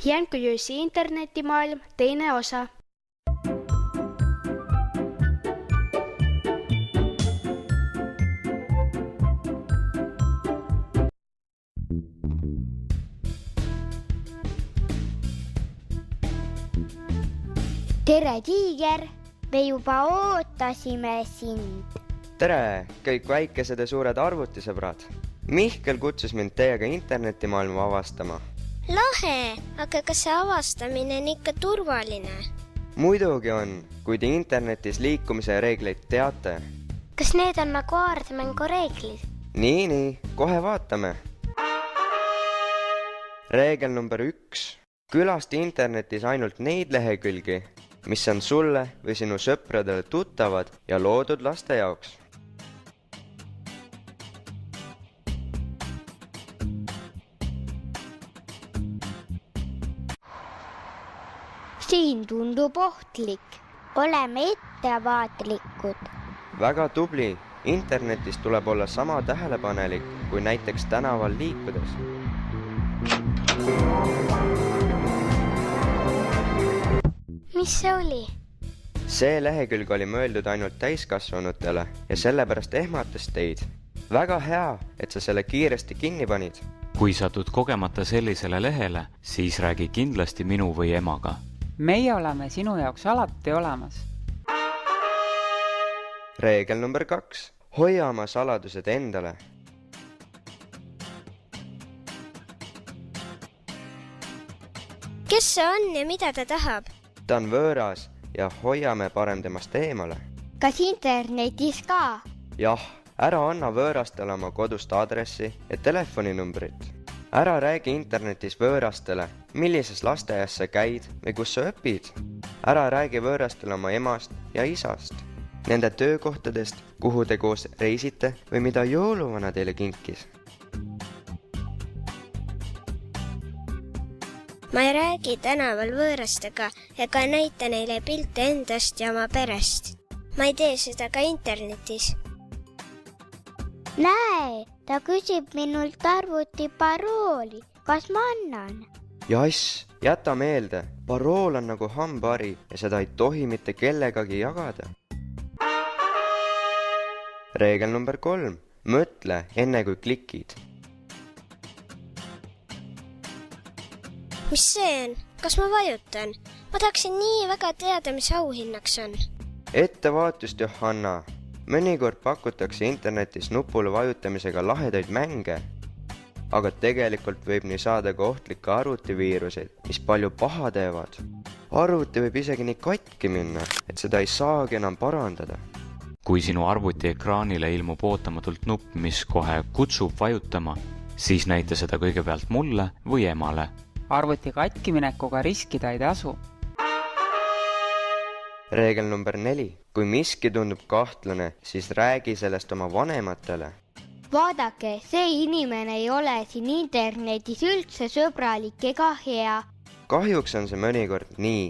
Jänkyjyisi internetimaailm, teine osa. Tere, Tiiger! Me juba ootasime sind. Tere, kõik väikesed ja suured arvutisõbrad! Mihkel kutsus mind teiega internetimaailma avastama. Lahe, aga kas see avastamine on ikka turvaline? Muidugi on, kui te internetis liikumise reegleid teate. Kas need on nagu kaardmängu reeglid? Nii, kohe vaatame. Reegel number 1. Külasta internetis ainult neid lehekülgi, mis on sulle või sinu sõpradele tuttavad ja loodud laste jaoks. Siin tundub ohtlik. Oleme ettevaatlikud. Väga tubli. Internetis tuleb olla sama tähelepanelik kui näiteks tänaval liikudes. Mis see oli? See lehekülg oli mõeldud ainult täiskasvanutele ja sellepärast ehmatas teid. Väga hea, et sa selle kiiresti kinni panid. Kui satud kogemata sellisele lehele, siis räägi kindlasti minu või emaga. Meie oleme sinu jaoks alati olemas. Reegel number 2. Hoia oma saladused endale. Kes see on ja mida ta tahab? Ta on võõras ja hoiame parem temast eemale. Kas internetis ka? Jah, ära anna võõrastele oma kodust aadressi ja telefoninumbrit. Ära räägi internetis võõrastele, millises lasteaias sa käid või kus sa õpid. Ära räägi võõrastele oma emast ja isast, nende töökohtadest, kuhu te koos reisite või mida jõuluvana teile kinkis. Ma ei räägi tänaval võõrastega ega näita neile pilte endast ja oma perest. Ma ei tee seda ka internetis. Näe, ta küsib minult arvuti parooli. Kas ma annan? Jass, jäta meelde, parool on nagu hambari ja seda ei tohi mitte kellegagi jagada. Reegel number 3. Mõtle enne kui klikid. Mis see on? Kas ma vajutan? Ma tahaksin nii väga teada, mis auhinnaks on. Ettevaatust, Johanna. Mõnikord pakutakse internetis nupule vajutamisega lahedaid mänge, aga tegelikult võib nii saada ka ohtlikke arvutiviiruseid, mis palju paha teevad. Arvuti võib isegi nii katki minna, et seda ei saagi enam parandada. Kui sinu arvuti ekraanile ilmub ootamatult nupp, mis kohe kutsub vajutama, siis näita seda kõigepealt mulle või emale. Arvuti katkiminekuga riskida ei tasu. Reegel number 4. Kui miski tundub kahtlane, siis räägi sellest oma vanematele. Vaadake, see inimene ei ole siin internetis üldse sõbralik ega hea. Kahjuks on see mõnikord nii.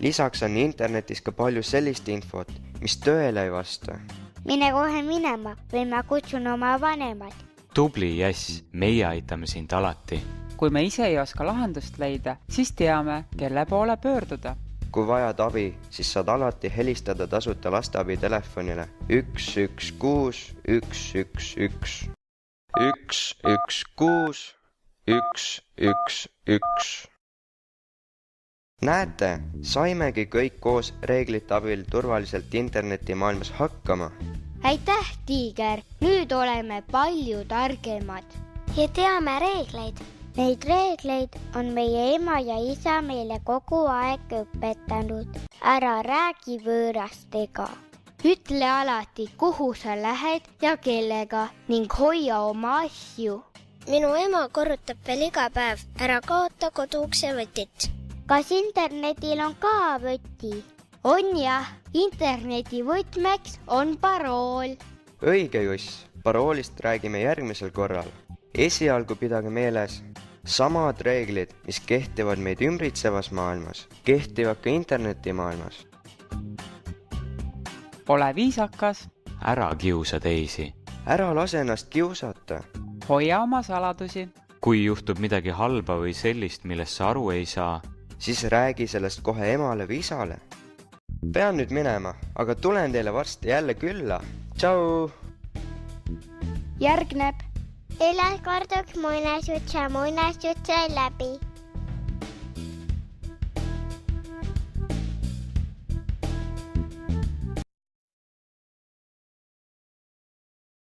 Lisaks on internetis ka palju sellist infot, mis tõele ei vasta. Mine kohe minema või ma kutsun oma vanemad. Tubli, Jass, meie aitame sind alati. Kui me ise ei oska lahendust leida, siis teame, kelle poole pöörduda. Kui vajad abi, siis saad alati helistada tasuta lasteabi telefonile 116 111 116 111. Näete, saimegi kõik koos reeglite abil turvaliselt internetimaailmas hakkama. Aitäh, Tiiger! Nüüd oleme palju targemad. Ja teame reegleid. Neid reegleid on meie ema ja isa meile kogu aeg õpetanud. Ära räägi võõrastega. Ütle alati, kuhu sa lähed ja kellega ning hoia oma asju. Minu ema korrutab veel iga päev, ära kaota koduukse võtit. Kas internetil on ka võti? On jah, interneti võtmeks on parool. Õige, Juss, paroolist räägime järgmisel korral. Esialgu pidage meeles, samad reeglid, mis kehtivad meid ümbritsevas maailmas, kehtivad ka internetimaailmas. Ole viisakas. Ära kiusa teisi. Ära lase ennast kiusata. Hoia oma saladusi. kui juhtub midagi halba või sellist, millest sa aru ei saa, siis räägi sellest kohe emale või isale. Pean nüüd minema, aga tulen teile varsti jälle külla. Tšau! Järgneb Üles korduks muinasjutt sai läbi.